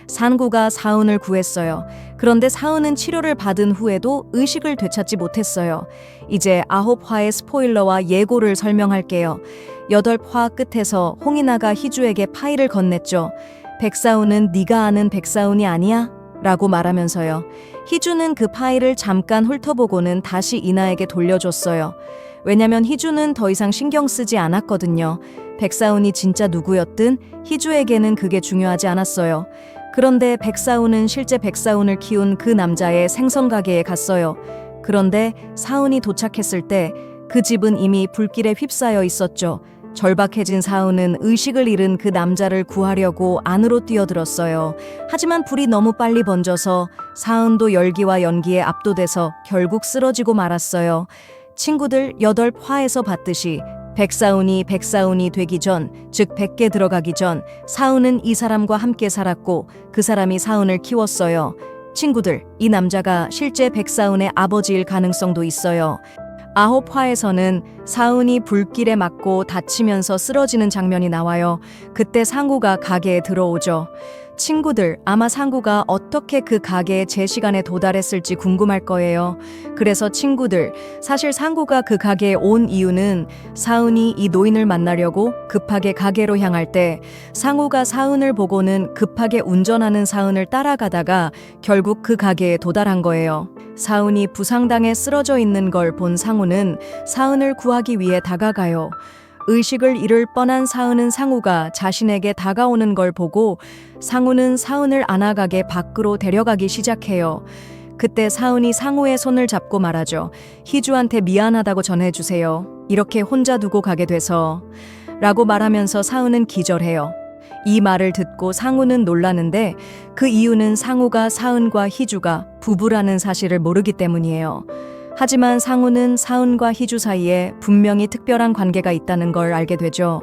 상구가 사은을 구했어요. 그런데 사은은 치료를 받은 후에도 의식을 되찾지 못했어요. 이제 9화의 스포일러와 예고를 설명할게요. 8화 끝에서 홍인아가 희주에게 파일을 건넸죠. 백사훈은 네가 아는 백사훈이 아니야? 라고 말하면서요. 희주는 그 파일을 잠깐 훑어보고는 다시 이나에게 돌려줬어요. 왜냐면 희주는 더 이상 신경 쓰지 않았거든요. 백사훈이 진짜 누구였든 희주에게는 그게 중요하지 않았어요. 그런데 백사훈은 실제 백사훈을 키운 그 남자의 생선 가게에 갔어요. 그런데 사훈이 도착했을 때 그 집은 이미 불길에 휩싸여 있었죠. 절박해진 사훈은 의식을 잃은 그 남자를 구하려고 안으로 뛰어들었어요. 하지만 불이 너무 빨리 번져서 사훈도 열기와 연기에 압도돼서 결국 쓰러지고 말았어요. 친구들 8화에서 봤듯이 백사훈이 되기 전, 즉 100개 들어가기 전 사훈은 이 사람과 함께 살았고 그 사람이 사훈을 키웠어요. 친구들, 이 남자가 실제 백사훈의 아버지일 가능성도 있어요. 9화에서는 사훈이 불길에 맞고 다치면서 쓰러지는 장면이 나와요. 그때 상구가 가게에 들어오죠. 친구들, 아마 상구가 어떻게 그 가게에 제 시간에 도달했을지 궁금할 거예요. 그래서 친구들, 사실 상구가 그 가게에 온 이유는 사훈이 이 노인을 만나려고 급하게 가게로 향할 때 상구가 사훈을 보고는 급하게 운전하는 사훈을 따라가다가 결국 그 가게에 도달한 거예요. 사훈이 부상당해 쓰러져 있는 걸 본 상우는 사훈을 구하기 위해 다가가요. 의식을 잃을 뻔한 사은은 상우가 자신에게 다가오는 걸 보고 상우는 사은을 안아가게 밖으로 데려가기 시작해요. 그때 사은이 상우의 손을 잡고 말하죠. 희주한테 미안하다고 전해주세요. 이렇게 혼자 두고 가게 돼서 라고 말하면서 사은은 기절해요. 이 말을 듣고 상우는 놀라는데 그 이유는 상우가 사은과 희주가 부부라는 사실을 모르기 때문이에요. 하지만 상우는 사은과 희주 사이에 분명히 특별한 관계가 있다는 걸 알게 되죠.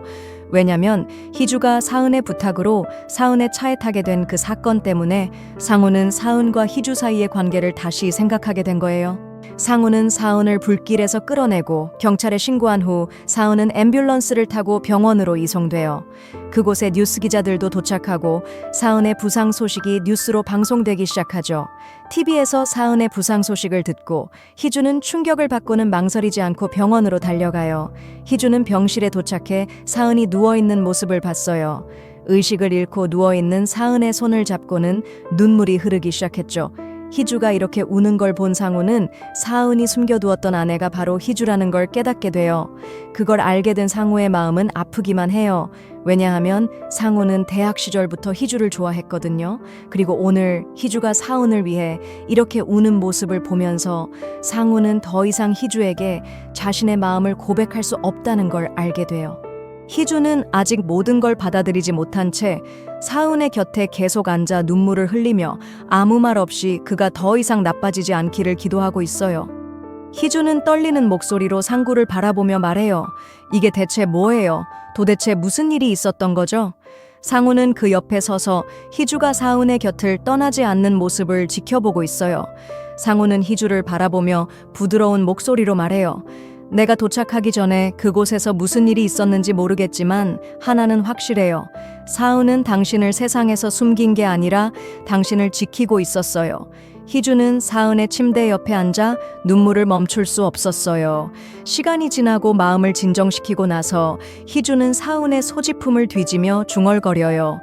왜냐면 희주가 사은의 부탁으로 사은의 차에 타게 된 그 사건 때문에 상우는 사은과 희주 사이의 관계를 다시 생각하게 된 거예요. 상우는 사은을 불길에서 끌어내고 경찰에 신고한 후 사은은 앰뷸런스를 타고 병원으로 이송돼요. 그곳에 뉴스 기자들도 도착하고 사은의 부상 소식이 뉴스로 방송되기 시작하죠. TV에서 사은의 부상 소식을 듣고 희주는 충격을 받고는 망설이지 않고 병원으로 달려가요. 희주는 병실에 도착해 사은이 누워있는 모습을 봤어요. 의식을 잃고 누워있는 사은의 손을 잡고는 눈물이 흐르기 시작했죠. 희주가 이렇게 우는 걸 본 상우는 사은이 숨겨두었던 아내가 바로 희주라는 걸 깨닫게 돼요. 그걸 알게 된 상우의 마음은 아프기만 해요. 왜냐하면 상우는 대학 시절부터 희주를 좋아했거든요. 그리고 오늘 희주가 사은을 위해 이렇게 우는 모습을 보면서 상우는 더 이상 희주에게 자신의 마음을 고백할 수 없다는 걸 알게 돼요. 희주는 아직 모든 걸 받아들이지 못한 채 사은의 곁에 계속 앉아 눈물을 흘리며 아무 말 없이 그가 더 이상 나빠지지 않기를 기도하고 있어요. 희주는 떨리는 목소리로 상구를 바라보며 말해요. 이게 대체 뭐예요? 도대체 무슨 일이 있었던 거죠? 상우는 그 옆에 서서 희주가 사은의 곁을 떠나지 않는 모습을 지켜보고 있어요. 상우는 희주를 바라보며 부드러운 목소리로 말해요. 내가 도착하기 전에 그곳에서 무슨 일이 있었는지 모르겠지만 하나는 확실해요. 사은은 당신을 세상에서 숨긴 게 아니라 당신을 지키고 있었어요. 희주는 사은의 침대 옆에 앉아 눈물을 멈출 수 없었어요. 시간이 지나고 마음을 진정시키고 나서 희주는 사은의 소지품을 뒤지며 중얼거려요.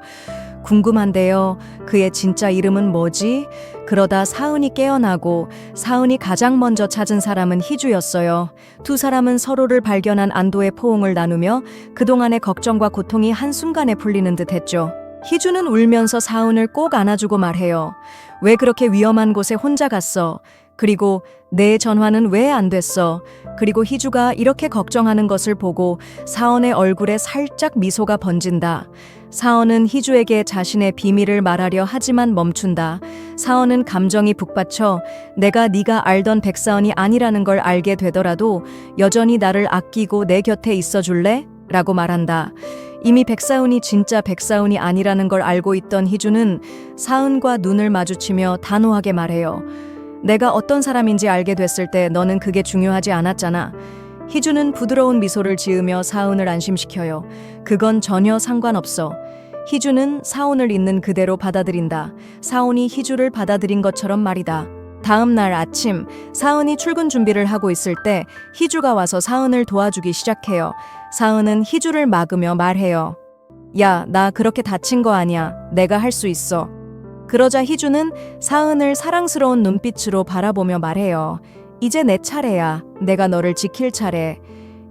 궁금한데요. 그의 진짜 이름은 뭐지? 그러다 사은이 깨어나고 사은이 가장 먼저 찾은 사람은 희주였어요. 두 사람은 서로를 발견한 안도의 포옹을 나누며 그동안의 걱정과 고통이 한순간에 풀리는 듯 했죠. 희주는 울면서 사은을 꼭 안아주고 말해요. 왜 그렇게 위험한 곳에 혼자 갔어? 그리고 내 전화는 왜 안 됐어? 그리고 희주가 이렇게 걱정하는 것을 보고 사은의 얼굴에 살짝 미소가 번진다. 사은은 희주에게 자신의 비밀을 말하려 하지만 멈춘다. 사은은 감정이 북받쳐 내가 네가 알던 백사은이 아니라는 걸 알게 되더라도 여전히 나를 아끼고 내 곁에 있어줄래? 라고 말한다. 이미 백사은이 진짜 백사은이 아니라는 걸 알고 있던 희주는 사은과 눈을 마주치며 단호하게 말해요. 내가 어떤 사람인지 알게 됐을 때 너는 그게 중요하지 않았잖아. 희주는 부드러운 미소를 지으며 사은을 안심시켜요. 그건 전혀 상관없어. 희주는 사온을 있는 그대로 받아들인다. 사온이 희주를 받아들인 것처럼 말이다. 다음 날 아침, 사은이 출근 준비를 하고 있을 때 희주가 와서 사은을 도와주기 시작해요. 사은은 희주를 막으며 말해요. 야, 나 그렇게 다친 거 아니야. 내가 할 수 있어. 그러자 희주는 사은을 사랑스러운 눈빛으로 바라보며 말해요. 이제 내 차례야. 내가 너를 지킬 차례.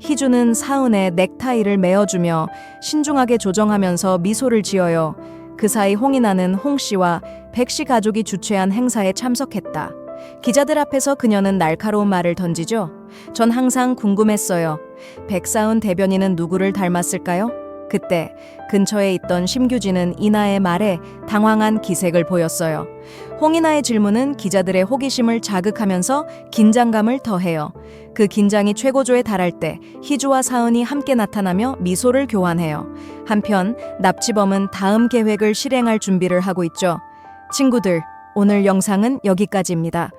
희주는 사은의 넥타이를 메어주며 신중하게 조정하면서 미소를 지어요. 그 사이 홍인아는 홍씨와 백씨 가족이 주최한 행사에 참석했다. 기자들 앞에서 그녀는 날카로운 말을 던지죠. 전 항상 궁금했어요. 백사은 대변인은 누구를 닮았을까요? 그때 근처에 있던 심규진은 이나의 말에 당황한 기색을 보였어요. 홍이나의 질문은 기자들의 호기심을 자극하면서 긴장감을 더해요. 그 긴장이 최고조에 달할 때 희주와 사은이 함께 나타나며 미소를 교환해요. 한편 납치범은 다음 계획을 실행할 준비를 하고 있죠. 친구들, 오늘 영상은 여기까지입니다.